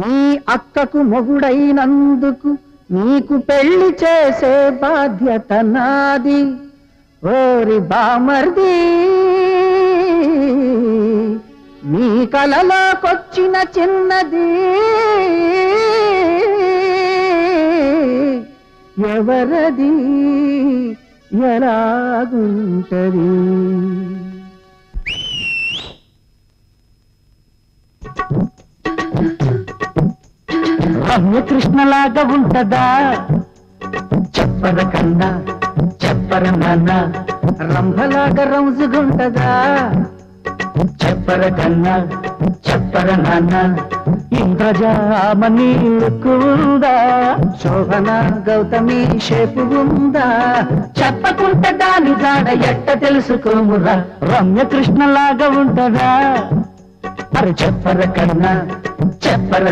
నీ అక్కకు మొగుడైనందుకు నీకు పెళ్లి చేసే బాధ్యత నాది. ఓరి బామర్ది, నీ కలలోకొచ్చిన చిన్నది ఎవరది, ఎలాగుంటది? రమ్యకృష్ణలాగా ఉంటదా చెప్పర కన్నా, చెప్పర నాన్న. రంభలాగా రంజుగుంటదా చెప్పర కన్నా, చెప్పర నాన్న. ఇంద్రజామని లుక్కుందా, శోభన గౌతమి షేపు ఉందా? చెప్పకుంటే దాని జాడ ఎట్ట తెలుసుకోమురా. రమ్యకృష్ణలాగా ఉంటదా? అరే చెప్పర కన్నా, చెప్పర